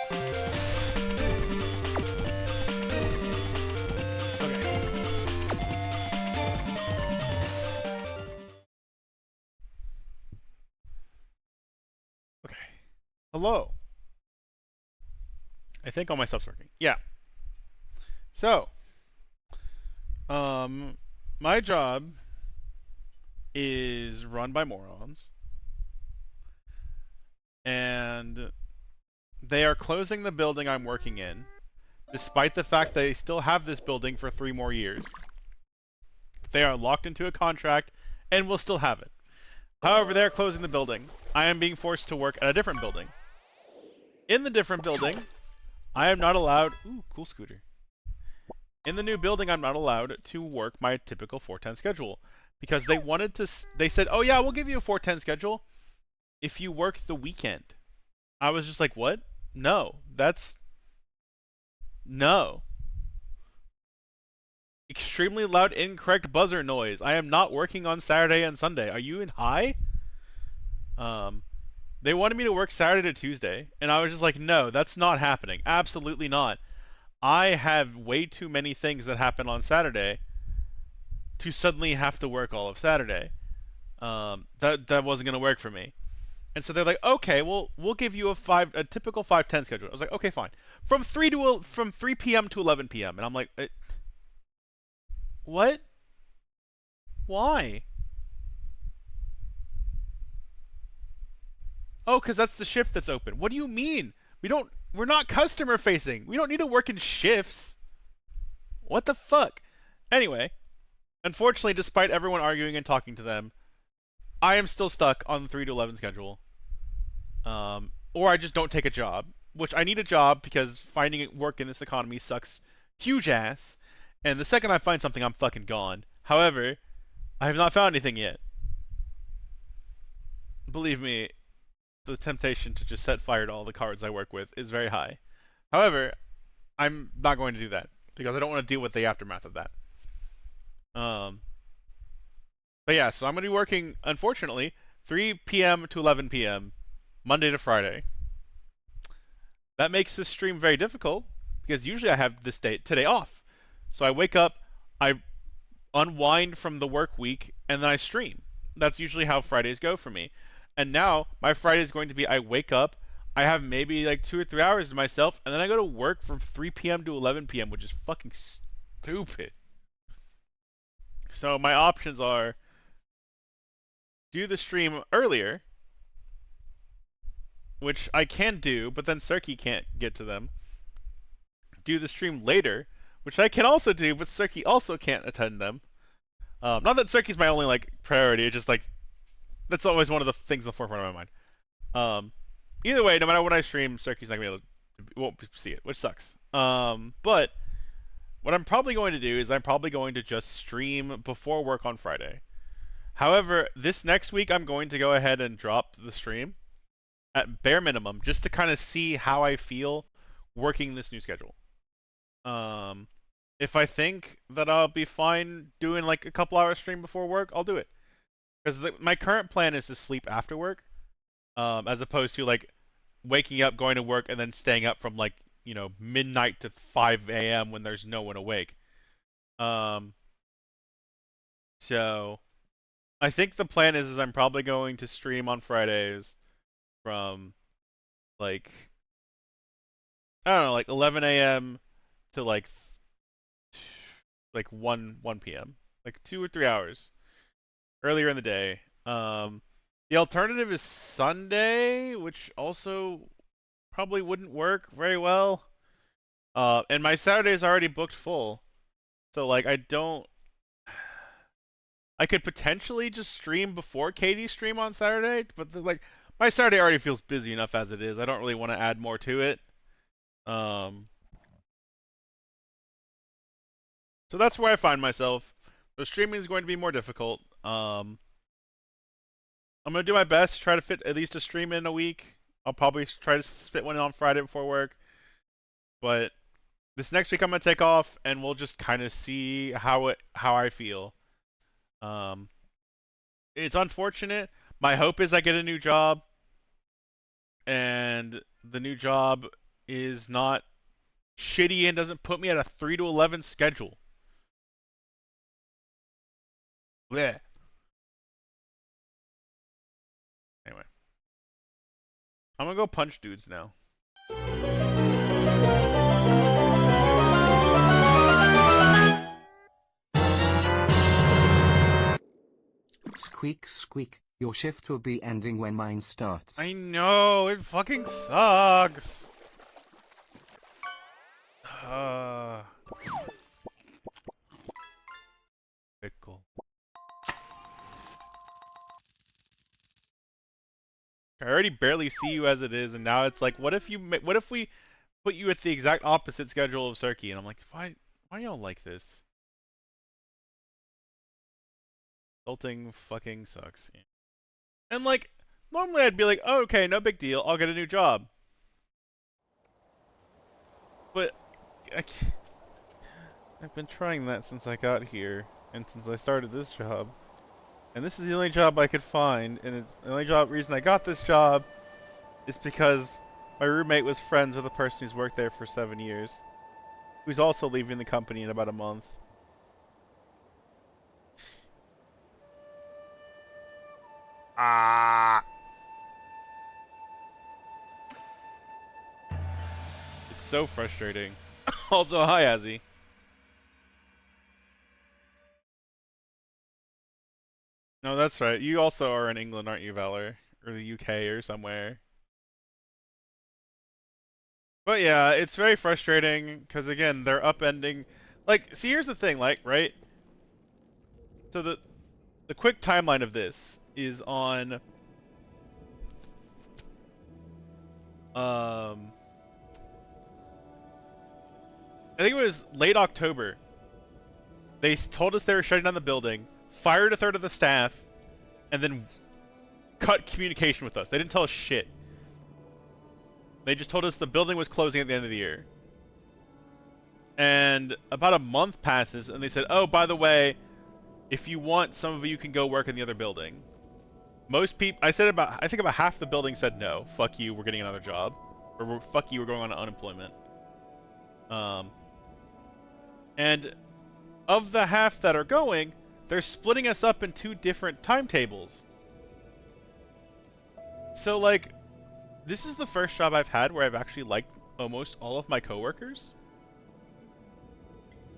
Okay. Hello. I think all my stuff's working. Yeah. So, um, my job is run by morons, and they are closing the building I'm working in, despite the fact they still have this building for 3 more years. They are locked into a contract and will still have it. However, they're closing the building. I am being forced to work at a different building. In the different building, I am not allowed... Ooh, cool scooter. In the new building, I'm not allowed to work my typical 410 schedule. Because they wanted to... They said, oh yeah, we'll give you a 410 schedule if you work the weekend. I was just like, what? No. That's... No. Extremely loud, incorrect buzzer noise. I am not working on Saturday and Sunday. Are you in high? They wanted me to work Saturday to Tuesday, and I was just like, no, that's not happening. Absolutely not. I have way too many things that happen on Saturday to suddenly have to work all of Saturday. That wasn't gonna work for me. And so they're like, okay, well, we'll give you a typical 5:10 schedule. I was like, okay, fine. From 3 p.m. to 11 p.m. And I'm like, what? Why? Oh, because that's the shift that's open. What do you mean? We're not customer facing. We don't need to work in shifts. What the fuck? Anyway, unfortunately, despite everyone arguing and talking to them, I am still stuck on the 3 to 11 schedule. Or I just don't take a job, which I need a job because finding work in this economy sucks huge ass. And the second I find something, I'm fucking gone. However, I have not found anything yet. Believe me, the temptation to just set fire to all the cards I work with is very high. However, I'm not going to do that because I don't want to deal with the aftermath of that. But yeah, so I'm going to be working, unfortunately, 3 p.m. to 11 p.m. Monday to Friday. That makes this stream very difficult because usually I have this today off. So I wake up, I unwind from the work week, and then I stream. That's usually how Fridays go for me. And now my Friday is going to be I wake up, I have maybe like 2 or 3 hours to myself, and then I go to work from 3 p.m. to 11 p.m., which is fucking stupid. So my options are do the stream earlier, which I can do, but then Cirky can't get to them. Do the stream later, which I can also do, but Cirky also can't attend them. Not that Cirky's my only like priority, it's just like that's always one of the things in the forefront of my mind. Either way, no matter what I stream, Cirky's not gonna be able to, won't see it, which sucks. But what I'm probably going to do is I'm probably going to just stream before work on Friday. However, this next week I'm going to go ahead and drop the stream at bare minimum just to kind of see how I feel working this new schedule. If I think that I'll be fine doing like a couple hours stream before work, I'll do it. Because my current plan is to sleep after work, as opposed to like waking up, going to work, and then staying up from like midnight to 5 a.m. when there's no one awake. So I think the plan is I'm probably going to stream on Fridays from like I don't know, like 11 a.m. to like 1 p.m. like 2 or 3 hours earlier in the day. The alternative is Sunday, which also probably wouldn't work very well. And my Saturday is already booked full. So like I could potentially just stream before Katie's stream on Saturday, but like my Saturday already feels busy enough as it is. I don't really want to add more to it. So that's where I find myself. The streaming is going to be more difficult. I'm gonna do my best to try to fit at least a stream in a week. I'll probably try to fit one in on Friday before work. But this next week I'm gonna take off, and we'll just kind of see how I feel. It's unfortunate. My hope is I get a new job, and the new job is not shitty and doesn't put me at a 3 to 11 schedule. Blech. Anyway. I'm gonna go punch dudes now. Squeak, squeak. Your shift will be ending when mine starts. I know, it fucking sucks. Pickle. I already barely see you as it is, and now it's like, what if we put you at the exact opposite schedule of Cirky? And I'm like, why y'all like this? Adulting fucking sucks. And like, normally I'd be like, oh, okay, no big deal, I'll get a new job. But I've been trying that since I got here, and since I started this job. And this is the only job I could find, and it's the only reason I got this job is because my roommate was friends with a person who's worked there for 7 years, who's also leaving the company in about a month. Ah! It's so frustrating. Also, hi, Azzy. No, that's right. You also are in England, aren't you, Valor? Or the UK or somewhere. But yeah, it's very frustrating because again, they're upending. Like, see, here's the thing, like, right? So the quick timeline of this is on I think it was late October. They told us they were shutting down the building, fired a third of the staff, and then cut communication with us. They didn't tell us shit. They just told us the building was closing at the end of the year. And about a month passes, and they said, oh, by the way, if you want, some of you can go work in the other building. Most people, I think about half the building said no. Fuck you, we're getting another job. Or fuck you, we're going on unemployment. And of the half that are going, they're splitting us up in 2 different timetables. So, like, this is the first job I've had where I've actually liked almost all of my coworkers.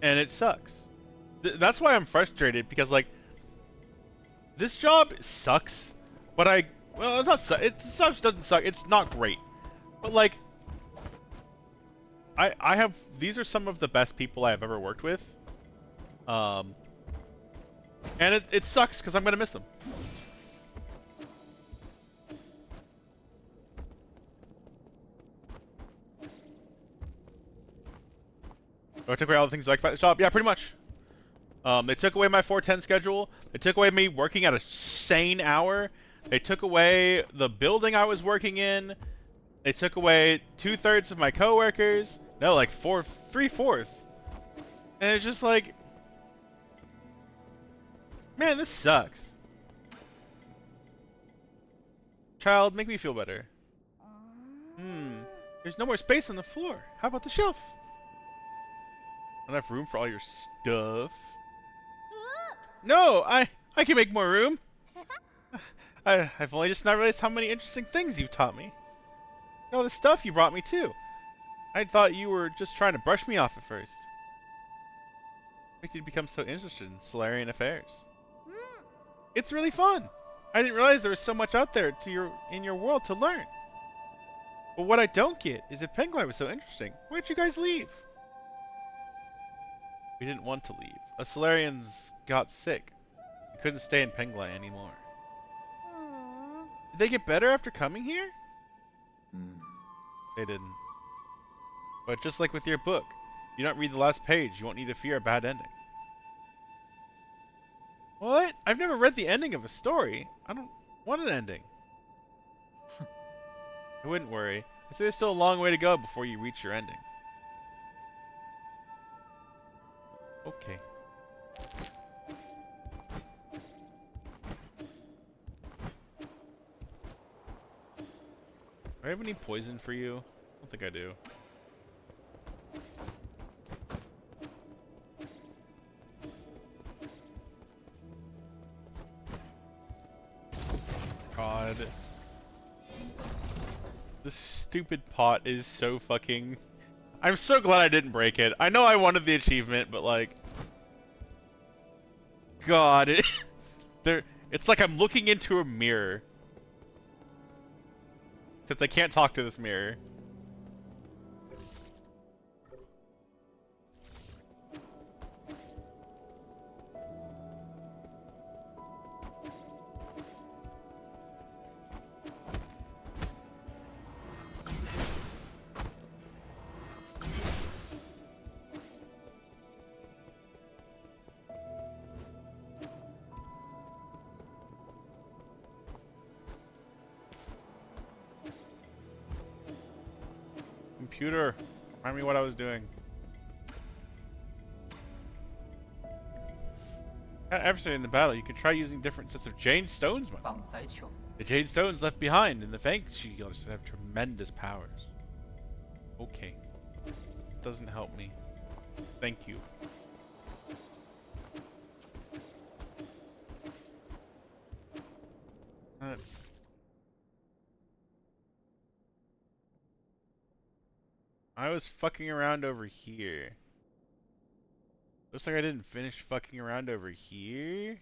And it sucks. That's why I'm frustrated, because, like, this job sucks, but well, it's not, it doesn't suck, it's not great. But, like, these are some of the best people I have ever worked with. And it sucks because I'm gonna miss them. Oh, I took away all the things I like about the job. Yeah, pretty much. They took away my 410 schedule. They took away me working at a sane hour. They took away the building I was working in. They took away 2/3 of my coworkers. No, like 3/4. And it's just like, man, this sucks. Child, make me feel better. There's no more space on the floor. How about the shelf? Not enough room for all your stuff. No, I can make more room. I've only just now realized how many interesting things you've taught me. All the stuff you brought me too. I thought you were just trying to brush me off at first. What made you become so interested in Solarian affairs? It's really fun. I didn't realize there was so much out there in your world to learn. But what I don't get is if Penglai was so interesting, why'd you guys leave? We didn't want to leave. A Solarians got sick. We couldn't stay in Penglai anymore. Did they get better after coming here? They didn't. But just like with your book, you don't read the last page, you won't need to fear a bad ending. What? I've never read the ending of a story. I don't want an ending. I wouldn't worry. I say there's still a long way to go before you reach your ending. Okay. Do I have any poison for you? I don't think I do. God. This stupid pot is so fucking... I'm so glad I didn't break it. I know I wanted the achievement, but like... God, it's like I'm looking into a mirror. Except I can't talk to this mirror. Computer, remind me what I was doing. Adversary in the battle, you could try using different sets of jade stones. The jade stones left behind in the Fang Shields have tremendous powers. Okay. Doesn't help me. Thank you. That's... I was fucking around over here. Looks like I didn't finish fucking around over here.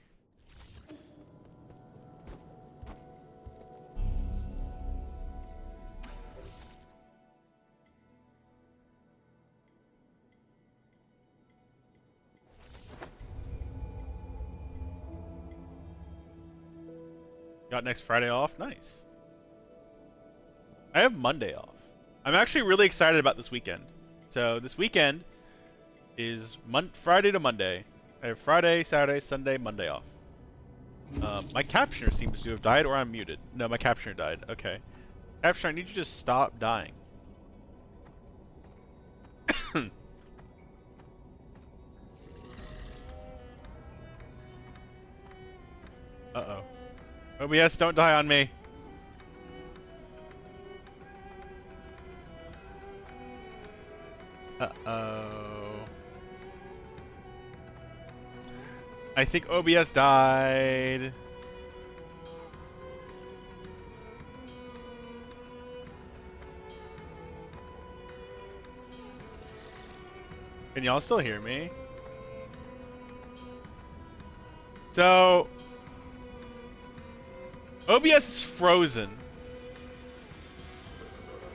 Got next Friday off? Nice. I have Monday off. I'm actually really excited about this weekend. So this weekend is Friday to Monday. I have Friday, Saturday, Sunday, Monday off. My captioner seems to have died, or I'm muted. No, my captioner died. Okay. Captioner, I need you to stop dying. Uh-oh. OBS, don't die on me. Uh-oh. I think OBS died. Can y'all still hear me? So... OBS is frozen.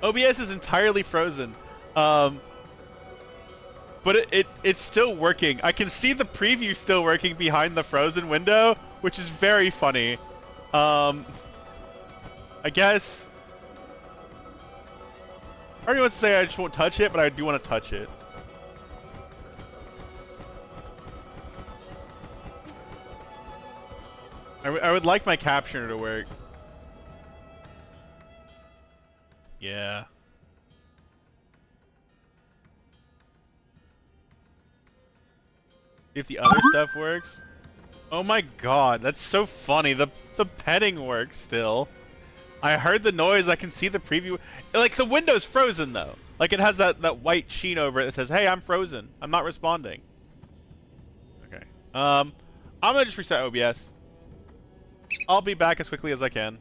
OBS is entirely frozen. But it's still working. I can see the preview still working behind the frozen window, which is very funny. I guess... I already want to say I just won't touch it, but I do want to touch it. I would like my captioner to work. Yeah. If the other stuff works. Oh my god, that's so funny. The petting works still. I heard the noise, I can see the preview. Like the window's frozen though. Like it has that white sheen over it that says, "Hey, I'm frozen. I'm not responding." Okay. I'm gonna just reset OBS. I'll be back as quickly as I can.